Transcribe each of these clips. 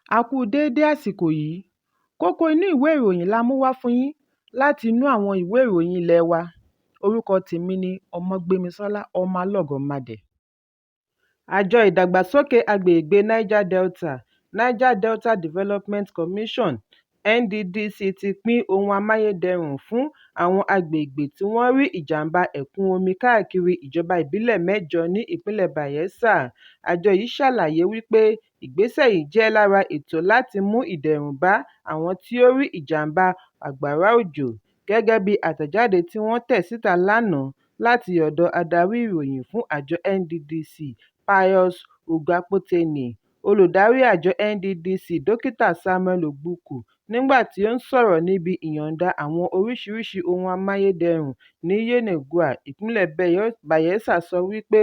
A kú déédé àsìkò yìí. Kókó inú ìwé ìròyìn la mú wá fún yín láti inú àwọn ìwé ìròyìn ilé wa. Orúkọ tèmi ni Ọmọgbémisọ́lá ọmọ Alọ́gọ̀madẹ̀. Àjọ ìdàgbàsókè agbègbè Niger Delta Development Commission NDDC ti pín ohun amáyédẹrùn fún àwọn agbègbè tí wọ́n rí ìjàmbá ẹ̀kún omi káàkiri ìjọba ìbílẹ̀ 8 ní ìpínlẹ̀ Bayelsa. Àjọ yìí ṣàlàyé wípé ìgbésẹ̀ yìí jẹ́ lára ètò láti mú ìdẹ̀rùn bá àwọn tí ó rí ìjàmbá àgbàrá òjò. Gẹ́gẹ́ bí àtẹ̀jáde tí wọ́n tẹ̀ síta lánàá láti ọ̀dọ̀ adarí ìròyìn fún àjọ NDDC, Pius Ugwuapoteni, olùdarí àjọ NDDC Dókítà Samuel Ogbuku, nígbà tí ó ń sọ̀rọ̀ níbi ìyọ̀ǹda àwọn oríṣiríṣi ohun amáyédẹrùn ní Yenagoa, ìpínlẹ̀ Bayelsa, sọ wípé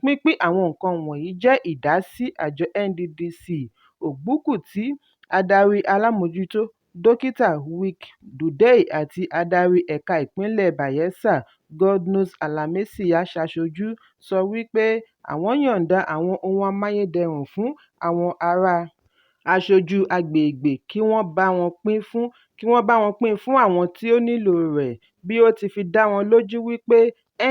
pínpín àwọn nǹkan wọ̀nyí jẹ́ ìdásí àjọ NDDC. Ogbuku, tí adarí alámòjútó Dókítà Wick Dudley àti adarí ẹ̀ka ìpínlẹ̀ Bayelsa Godnose Alamesia ṣaṣojú, sọ wípé àwọn yọ̀ǹda àwọn ohun amáyédẹrùn fún àwọn ará aṣojú agbègbè kí wọ́n bá wọn pín fún àwọn tí ó nílò rẹ̀, bí ó ti fi dá wọn lójú wípé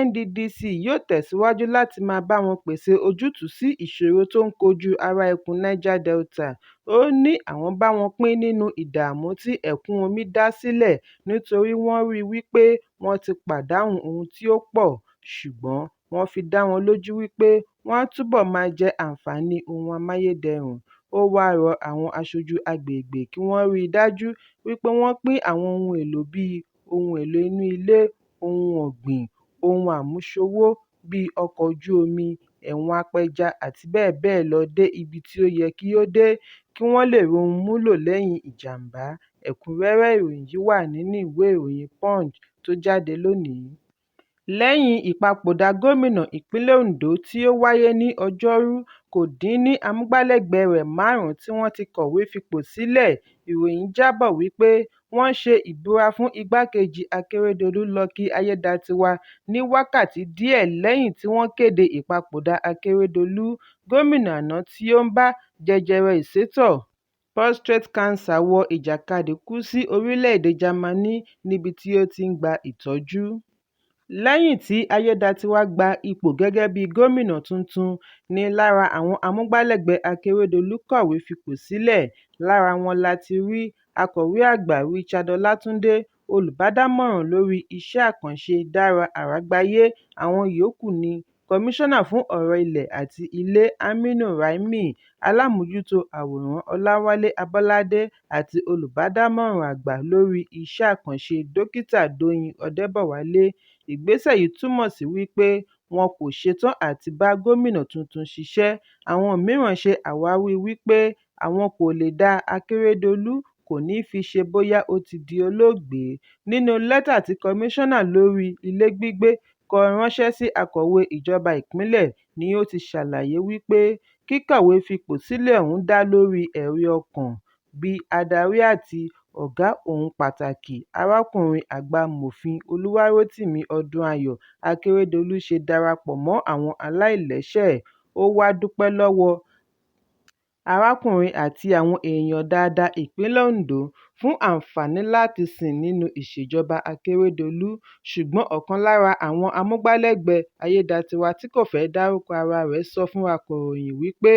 NDDC yóò tẹ̀síwájú láti máa bá wọn pèsè ojútùú sí ìṣòro tó ń kojú ará ẹkùn Niger Delta. Ó ní àwọn bá wọn pín nínú ìdààmú tí ẹ̀kún omi dá sílẹ̀ nítorí wọ́n rí wípé wọ́n ti pàdánù ohun tí ó pọ̀, ṣùgbọ́n wọ́n fi dá wọn lójú wípé wọ́n á túbọ̀ máa jẹ àǹfààní ohun amáyédẹrùn. Ó wá rọ àwọn aṣojú agbègbè kí wọ́n rí i dájú wípé wọ́n pín àwọn ohun èlò bíi ohun èlò inú ilé, ohun ọ̀gbìn, ohun àmúṣòwò bíi ọkọ̀ ojú omi, ẹ̀wọ̀n apẹja àti bẹ́ẹ̀ bẹ́ẹ̀ lọ dé ibi tí ó yẹ kí ó dé, kí wọ́n lè rohun múlò lẹ́yìn ìjàmbá. Ẹ̀kúnrẹ́rẹ́ ìròyìn yìí wà nínú ìwé ìròyìn Punch tó jáde lónìí. Lẹ́yìn ìpapòdà gómìnà ìpínlẹ̀ Ondo tí ó wáyé ní Ọjọ́rú, kò dín ní amúgbálẹ́gbẹ̀ẹ́ rẹ̀ 5 tí wọ́n ti kọ̀wé fipò sílẹ̀. Ìròyìn jábọ̀ wípé wọ́n ṣe ìbúra fún igbákejì Akérédolú Lucky Ayédatiwa ní wákàtí díẹ̀ lẹ́yìn tí wọ́n kéde ìpapòdà Akérédolú. Gómìnà àná tí ó ń bá jẹjẹrẹ ìsétọ̀ prostate cancer wọ ìjàkadì kú sí orílẹ̀-èdè Jámánì níbi tí ó ti ń gba ìtọ́jú. Lẹ́yìn tí Ayédatiwa gba ipò gẹ́gẹ́ bí gómìnà tuntun ní lára àwọn amúgbálẹ́gbẹ̀ẹ́ Akérédolú kọ̀wé fipò sílẹ̀. Lára wọn láti rí akọ̀wé àgbà Richard Ọlátúndé, olùbádámọ̀ràn lórí iṣẹ́ àkànṣe Dára Àrágbáyé. Àwọn yòókù ni kọmíṣánná fún ọ̀rọ̀ ilẹ̀ àti ilé Aminu Raimi, alámòjútó àwòrán Ọláwálé Abọ́ládé àti olùbádámọ̀ràn àgbà lórí iṣẹ́ àkànṣe Dókítà Dóyin Ọdẹ́bọ̀wálé. Ìgbésẹ̀ yìí túmọ̀ sí wípé wọn kò ṣetán àti bá gómìnà tuntun ṣiṣẹ́. Àwọn mìíràn ṣe àwáwí wípé àwọn kò lè dá Akérédolú kò ní fi ṣe bóyá ó ti di olóògbé. Nínú lẹ́tà tí kọmíṣánná lórí ilé gbígbé kọ ránṣẹ́ sí akọ̀wé ìjọba ìpínlẹ̀ ni ó ti ṣàlàyé wípé kíkọ̀wé fipò sílẹ̀ ọ̀hún dá lórí ẹ̀rí ọkàn bí adarí àti ọ̀gá òun pàtàkì, arákùnrin àgbàmọ̀fin Olúwarótìmí Ọdúnayọ̀ Akérédolú ṣe darapọ̀ mọ́ àwọn aláìlẹ́sẹ̀. Ó wá dúpẹ́ lọ́wọ́ arákùnrin àti àwọn èèyàn dáadáa ìpínlẹ̀ Ondo fún àǹfààní láti sìn nínú ìṣèjọba Akérédolú. Ṣùgbọ́n ọ̀kan lára àwọn amúgbálẹ́gbẹ̀ẹ́ Ayédatiwa tí kò fẹ́ dárúkọ ara rẹ̀ sọ fún akọ̀ròyìn wípé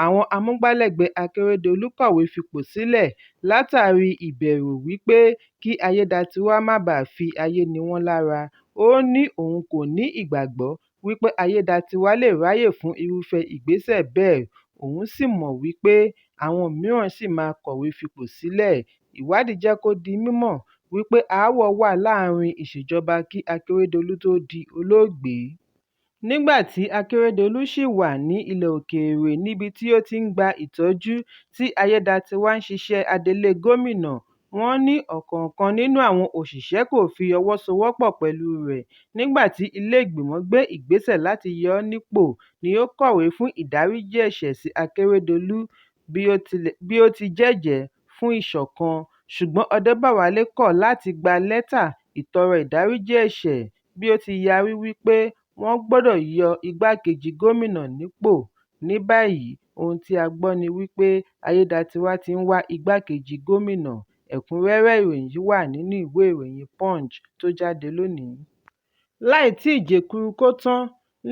àwọn amúgbálẹ́gbẹ̀ẹ́ Akérédolú kọ̀wé fipò sílẹ̀ látàrí ìbẹ̀rù wípé kí Ayédatiwa má bàa fi ayé ni wọ́n lára. Ó ní òun kò ní ìgbàgbọ́ wípé Ayédatiwa lè ráyè fún irúfẹ́ ìgbésẹ̀ bẹ́ẹ̀. Òun sì mọ̀ wípé àwọn mìíràn sì máa kọ̀wé fipò sílẹ̀. Ìwádìí jẹ́ kó di mímọ̀ wípé aáwọ̀ wà láàárín ìṣèjọba kí Akérédolú tó di olóògbé. Nígbà tí Akérédolú ṣì wà ní ilẹ̀ òkèèrè níbi tí ó ti ń gba ìtọ́jú tí Ayédatiwa ń ṣiṣẹ́ adelé gómìnà, wọ́n ní ọ̀kọ̀ọ̀kan nínú àwọn òṣìṣẹ́ kò fi ọwọ́ sowọ́pọ̀ pẹ̀lú rẹ̀. Nígbà tí ilé ìgbìmọ̀ gbé ìgbésẹ̀ láti yọ ọ́ nípò ni ó kọ̀wé fún ìdáríjì ẹ̀ṣẹ̀ sí Akérédolú bí ó ti jẹ́jẹ̀ẹ́ fún ìṣọ̀kan. Ṣùgbọ́n Ọdẹ́bọ̀wálé kọ̀ láti gba lẹ́tà ìtọrọ ìdáríjì ẹ̀ṣẹ̀ bí ó ti yarí wípé wọ́n gbọ́dọ̀ yọ igbákejì gómìnà nípò. Ní báyìí, ohun tí a gbọ́ ni wípé Ayédatiwa ti ń wá igbákejì gómìnà. Ẹ̀kúnrẹ́rẹ́ ìròyìn yìí wà nínú ìwé ìròyìn Punch tó jáde lónìí. Láì tí ìjẹkuru kó tán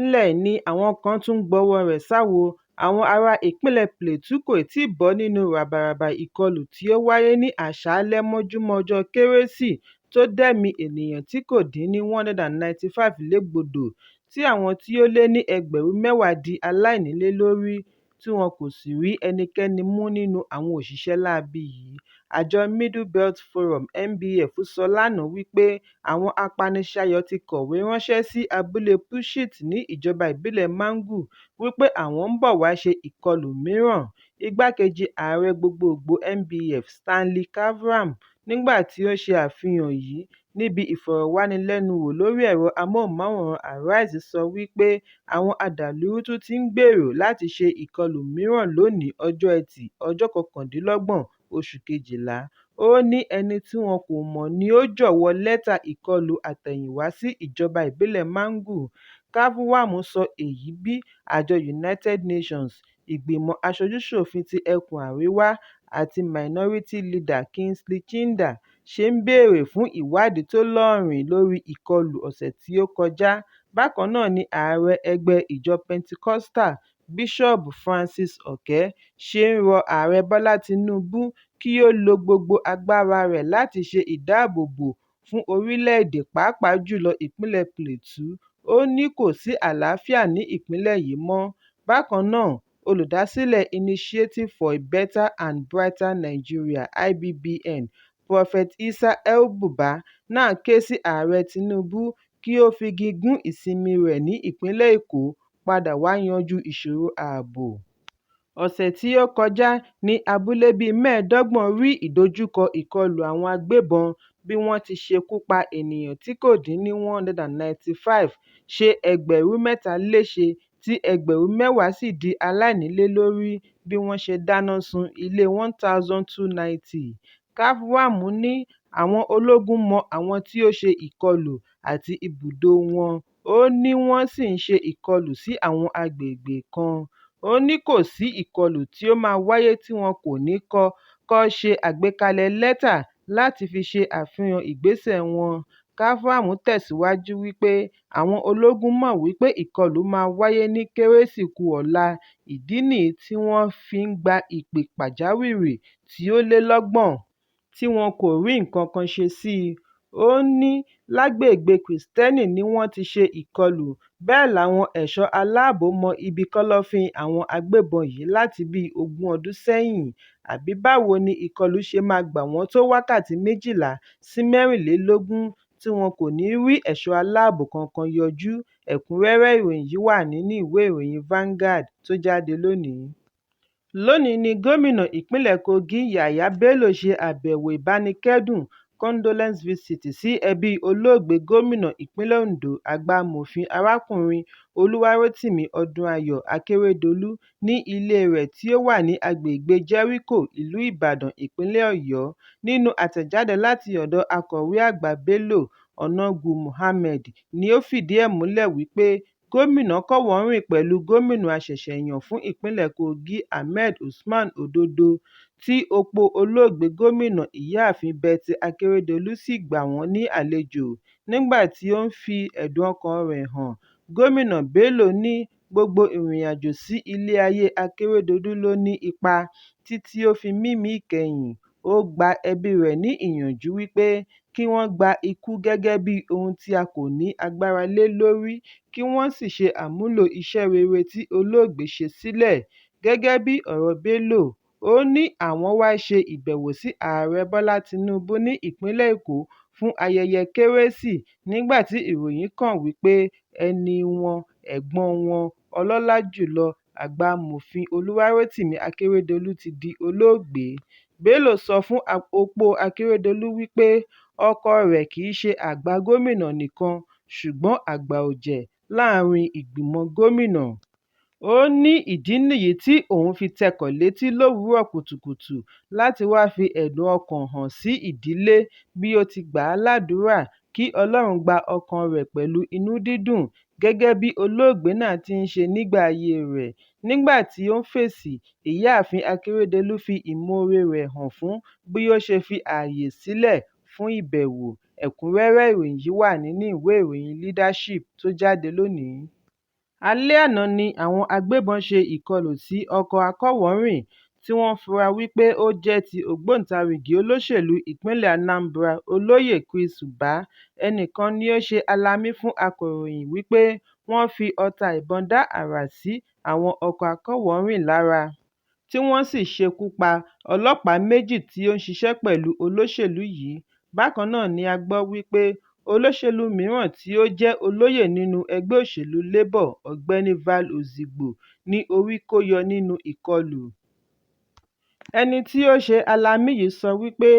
ńlẹ̀ ni àwọn kan tún gbọ́wọ́ rẹ̀ sáwo. Àwọn ará ìpínlẹ̀ Plateau kò tíì bọ́ nínú ràbàràbà ìkọlù tí ó wáyé ní àṣálẹ́ mọ́júmọ́ ọjọ́ Kérésì tó dẹ́mi ènìyàn tí kò dín ní 195 légbodò, tí àwọn tí ó lé ní ẹgbẹ̀rún 10 di aláìnílé lórí, tí wọn kò sì rí ẹnikẹ́ni mú nínú àwọn òṣìṣẹ́ láabi yìí. Àjọ Middle Belt Forum (MBF) sọ lánàá wípé àwọn apaniṣayọ̀ ti kọ̀wé ránṣẹ́ sí abúlé Pushit ní ìjọba ìbílẹ̀ Mangu wípé àwọn ń bọ̀ wá ṣe ìkọlù mìíràn. Igbákejì ààrẹ gbogboògbò MBF Stanley Kavram, nígbà tí ó ṣe àfihàn yìí níbi ìfọ̀rọ̀wánilẹ́nuwò lórí ẹ̀rọ amóhùnmáwòrán Arise, sọ wípé àwọn adàlúrú tún ti ń gbèrò láti ṣe ìkọlù mìíràn lónìí ọjọ́ Ẹtì, ọjọ́ 29 oṣù Kejìlá. Ó ní ẹni tí wọn kò mọ̀ ni ó jọ̀wọ́ lẹ́tà ìkọlù àtẹ̀yìnwá sí ìjọba ìbílẹ̀ Mangu. Kavram sọ èyí bí àjọ United Nations, ìgbìmọ̀ aṣojú-ṣòfin ti ẹkùn àríwá àti Minority Leader Kingsley Chindar ṣe ń béèrè fún ìwádìí tó lọ́ọ̀rìn lórí ìkọlù ọ̀sẹ̀ tí ó kọjá. Bákan náà ni ààrẹ ẹgbẹ́ ìjọ Pentecostal, Bíṣọ́ọ̀bù Francis Oke, ṣe ń rọ ààrẹ Bọ́lá Tinubu kí ó lo gbogbo agbára rẹ̀ láti ṣe ìdáàbòbò fún orílẹ̀-èdè, pàápàá jùlọ ìpínlẹ̀ Plateau. Ó ní kò sí àlàáfíà ní ìpínlẹ̀ yìí mọ́. Bákan náà, olùdásílẹ̀ Initiative for a Better and Brighter Nigeria (IBBN), Prophet Issa El-Buba, náà ké sí ààrẹ Tinubu kí ó figi gún ìsinmi rẹ̀ ní ìpínlẹ̀ Èkó padà wá yanjú ìṣòro ààbò. Ọ̀sẹ̀ tí ó kọjá ní abúlé bíi 25 rí ìdojúkọ ìkọlù àwọn agbébọn bí wọ́n ti ṣekú pa ènìyàn tí kò dín ní 195, ṣe ẹgbẹ̀rún 3 léṣe tí ẹgbẹ̀rún 10 sì di aláìnílé lórí bí wọ́n ṣe dáná sun ilé 1290. Kavram ní àwọn ológun mọ àwọn tí ó ṣe ìkọlù àti ibùdó wọn. Ó ní wọ́n sì ń ṣe ìkọlù sí àwọn agbègbè kan. Ó ní kò sí ìkọlù tí ó máa wáyé tí wọn kò ní kọ́kọ́ ṣe àgbékalẹ̀ lẹ́tà láti fi ṣe àfihàn ìgbésẹ̀ wọn. Kavram tẹ̀síwájú wípé àwọn ológun mọ̀ wípé ìkọlù máa wáyé ní Kérésì kù ọ̀la. Ìdí nìyí tí wọ́n fi ń gba ìpè pàjáwìrì tí ó lé 30 tí wọn kò rí nǹkan kan ṣe sí i. Ó ní lágbègbè Kristẹni ni wọ́n ti ṣe ìkọlù, bẹ́ẹ̀ làwọn ẹ̀ṣọ́ aláàbò mọ ibi kọ́lọ́fín àwọn agbébọn yìí láti bíi 20 ọdún sẹ́yìn. Àbí báwo ni ìkọlù ṣe máa gbà wọ́n tó wákàtí 12 sí 24 tí wọn kò ní rí ẹ̀ṣọ́ aláàbò kankan yọjú? Ẹ̀kúnrẹ́rẹ́ ìròyìn yìí wà nínú ìwé ìròyìn Vanguard tó jáde lónìí. Lónìí ni gómìnà ìpínlẹ̀ Kogi Yahaya Bello ṣe àbẹ̀wò ìbánikẹ́dùn condolence visit sí ẹbí olóògbé gómìnà ìpínlẹ̀ Ondo àgbà-amòfin arákùnrin Olúwarótìmí Ọdúnayọ̀ Akérédolú ní ilé rẹ̀ tí ó wà ní agbègbè Jericho, ìlú Ìbàdàn, ìpínlẹ̀ Ọ̀yọ́. Nínú àtẹ̀jáde láti ọ̀dọ̀ akọ̀wé àgbà Bello, Ọ̀nàgù Mohammed, ni ó fìdí ẹ̀ múlẹ̀ wípé gómìnà kọ́wọ̀ọ́rìn pẹ̀lú gómìnà àṣẹ̀ṣẹ̀yàn fún ìpínlẹ̀ Kogi Ahmed Usman Ododo, tí opó olóògbé gómìnà ìyáàfin Betty Akérédolú sì gbà wọ́n ní àlejò. Nígbà tí ó ń fi ẹ̀dùn ọkàn rẹ̀ hàn, gómìnà Bello ní gbogbo ìrìnàjò sí ilé ayé Akérédolú ló ní ipa títí ó fi mímí ìkẹyìn. Ó gba ẹbí rẹ̀ ní ìyànjú wípé kí wọ́n gba ikú gẹ́gẹ́ bí ohun tí a kò ní agbára lé lórí, kí wọ́n sì ṣe àmúlò iṣẹ́ rere tí olóògbé ṣe sílẹ̀. Gẹ́gẹ́ bí ọ̀rọ̀ Bello, ó ní àwọn wá ṣe ìbẹ̀wò sí ààrẹ Bọ́lá Tinubu ní ìpínlẹ̀ Èkó fún ayẹyẹ Kérésì nígbà tí ìròyìn kàn wípé ẹni wọn, ẹ̀gbọ́n wọn, ọlọ́lá jùlọ àgbà-amòfin Olúwarótìmí Akérédolú ti di olóògbé. Bello sọ fún opó Akérédolú wípé ọkọ rẹ̀ kì í ṣe àgbà gómìnà nìkan, ṣùgbọ́n àgbà ọ̀jẹ̀ láàrin ìgbìmọ̀ gómìnà. Ó ní ìdí nìyí tí òun fi tẹkọ̀ létí lówùúrọ̀ kùtùkùtù láti wá fi ẹ̀dùn ọkàn hàn sí ìdílé, bí ó ti gbà á ládùúrà kí Ọlọ́run gba ọkàn rẹ̀ pẹ̀lú inú dídùn gẹ́gẹ́ bí olóògbé náà ti ń ṣe nígbà ayé rẹ̀. Nígbà tí ó ń fèsì, Ìyáàfin Akérédolú fi ìmoore rẹ̀ hàn fún bí ó ṣe fi ààyè sílẹ̀ fún ìbẹ̀wò. Ẹ̀kúnrẹ́rẹ́ ìròyìn yìí wà nínú ìwé ìròyìn Leadership tó jáde lónìí. Alẹ́ àná ni àwọn agbébọn ṣe ìkọlù sí ọkọ̀ akọ́wọ́rìn tí wọ́n fura wípé ó jẹ́ ti ògbóǹtarìgì olóṣèlú ìpínlẹ̀ Anambra Olóyè Chris Ubah. Ẹnìkan ni ó ṣe alamí fún akọ̀ròyìn wípé wọ́n fi ọta ìbọn dá àrá sí àwọn ọkọ̀ akọ́wọ́rìn lára, tí wọ́n sì ṣekú pa ọlọ́pàá méjì tí ó ń ṣiṣẹ́ pẹ̀lú olóṣèlú yìí. Bákan náà ni a gbọ́ wípé olóṣèlú mìíràn tí ó jẹ́ olóyè nínú ẹgbẹ́ òṣèlú Labour, Ọ̀gbẹ́ni Val Ozigbo, ní orí kó yọ nínú ìkọlù. Ẹni tí ó ṣe alamí yìí sọ wípé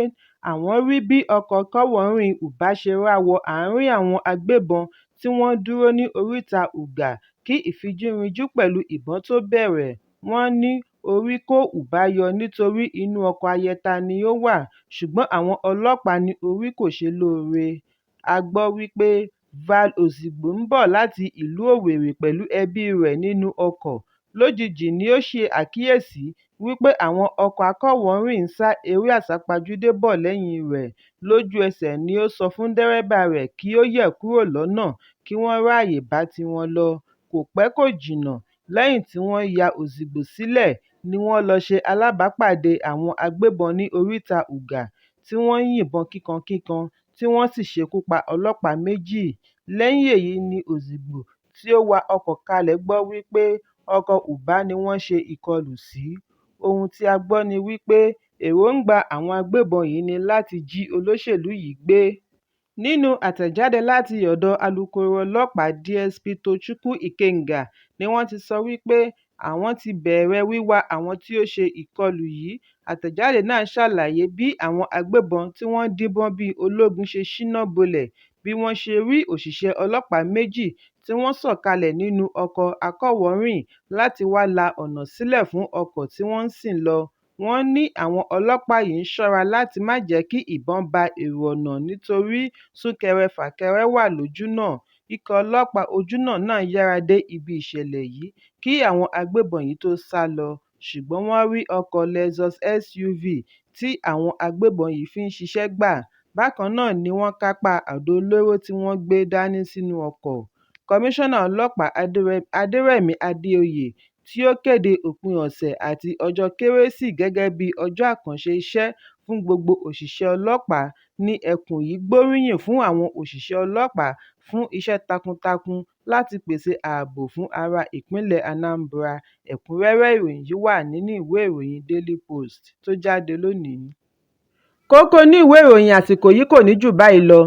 àwọn rí bí ọkọ̀ akọ́wọ́rìn Ubah ṣe rá wọ àárín àwọn agbébọn tí wọ́n dúró ní oríta Ugà kí ìfijúrinjú pẹ̀lú ìbọn tó bẹ̀rẹ̀. Wọ́n ní orí kó Ubah yọ nítorí inú ọkọ̀ ayẹta ni ó wà, ṣùgbọ́n àwọn ọlọ́pàá ní orí kò ṣe lóore. A gbọ́ wípé Val Ozigbo ń bọ̀ láti ìlú Owerri pẹ̀lú ẹbí rẹ̀ nínú ọkọ̀. Lójijì ni ó ṣe àkíyèsí wípé àwọn ọkọ̀ akọ́wọ́rìn ń sá eré àsápajúdé bọ̀ lẹ́yìn rẹ̀. Lójú ẹsẹ̀ ni ó sọ fún dẹ́rẹ́bà rẹ̀ kí ó yẹ̀ kúrò lọ́nà kí wọ́n ráàyè bá tiwọn lọ. Kò pẹ́ kò jìnnà, lẹ́yìn tí wọ́n ya Ozigbo sílẹ̀ ni wọ́n lọ ṣe alábàápàdé àwọn agbébọn ní oríta Ugà tí wọ́n yìnbọn kíkankíkan tí wọ́n sì ṣekú pa ọlọ́pàá méjì. Lẹ́yìn èyí ni Ozigbo tí ó wa ọkọ̀ kalẹ̀ gbọ́ wípé ọkọ̀ Ubah ni wọ́n ṣe ìkọlù sí. Ohun tí a gbọ́ ni wípé èròǹgbà àwọn agbébọn yìí ni láti jí olóṣèlú yìí gbé. Nínú àtẹ̀jáde láti ọ̀dọ̀ alukoro ọlọ́pàá DSP Tochukwu Ikenga ni wọ́n ti sọ wípé àwọn ti bẹ̀rẹ̀ wíwá àwọn tí ó ṣe ìkọlù yìí. Àtẹ̀jáde náà ṣàlàyé bí àwọn agbébọn tí wọ́n díbọ́n bí ológun ṣe ṣíná bolẹ̀, bí wọ́n ṣe rí òṣìṣẹ́ ọlọ́pàá méjì tí wọ́n sọ̀kalẹ̀ nínú ọkọ̀ akọ́wọ́rìn láti wá la ọ̀nà sílẹ̀ fún ọkọ̀ tí wọ́n ń sìn lọ. Wọ́n ní àwọn ọlọ́pàá yìí ń ṣọ́ra láti má jẹ́ kí ìbọn ba èrò ọ̀nà nítorí súnkẹrẹ-fàkẹrẹ wà lójúnà. Ikọ̀ ọlọ́pàá ojúnà náà yára dé ibi ìṣẹ̀lẹ̀ yìí kí àwọn agbébọn yìí tó sá lọ, ṣùgbọ́n wọ́n rí ọkọ̀ Lexus SUV tí àwọn agbébọn yìí fi ń ṣiṣẹ́ gbà. Bákan náà ni wọ́n kápá àdó olóró tí wọ́n gbé dání sínú ọkọ̀. Kọmíṣánná ọlọ́pàá Adérẹ̀mí Adéoyè, tí ó kéde òpin ọ̀sẹ̀ àti ọjọ́ Kérésì gẹ́gẹ́ bí ọjọ́ àkànṣe iṣẹ́ fún gbogbo òṣìṣẹ́ ọlọ́pàá ní ẹkùn yìí, gbóríyìn fún àwọn òṣìṣẹ́ ọlọ́pàá fún iṣẹ́ takuntakun láti pèsè ààbò fún ará ìpínlẹ̀ Anambra. Ẹ̀kúnrẹ́rẹ́ ìròyìn yìí wà nínú ìwé ìròyìn Daily Post tó jáde lónìí. Kókó inú ìwé ìròyìn àsìkò yìí kò ní jù báyìí lọ.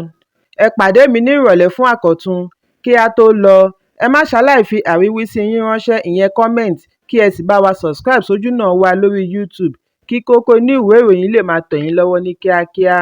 Ẹ pàdé mi ní ìrọ̀lẹ́ fún àkọ́tun. Kí a tó lọ, ẹ má ṣaláì fi àríwísí yín ránṣẹ́, ìyẹn comment, kí ẹ sì bá wa subscribe sójúnà wa lórí YouTube kí Kókó Inú Ìwé Ìròyìn lè máa tẹ̀ yín lọ́wọ́ ní kíákíá.